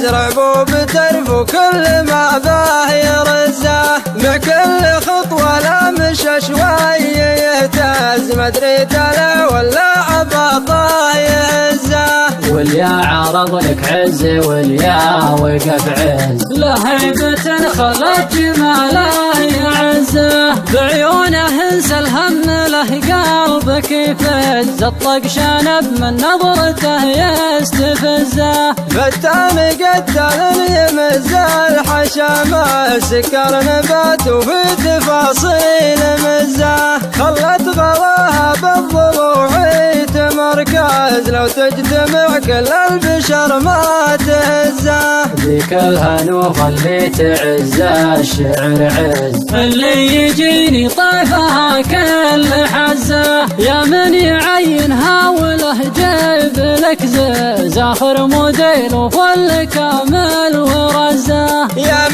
زرعبوب ترفو كل ما باه يرزه، مع كل خطوة لا مشى شوي يهتز، مدري تلا ولا عبطه يهزه. واليا عرض لك عز واليا وقف عز، له هيبة خلت جماله يعزه، بعيونه انسى الهم له قلبك يفز، الطق شنب من نظرته يستفزه. فتان قتال يمز الحشمه، سكر نبات وفي تفاصيل مزه، خلت غلاها بالضلوع تمركز، لو تجتمع كل البشر ما تهزه. ذيك الهنوف اللي تعزه الشعر عز، اللي يجيني طيفها كل حزه، يا من يعينها وله جيب لك زاخر موديل وفل كامل ورزه. يا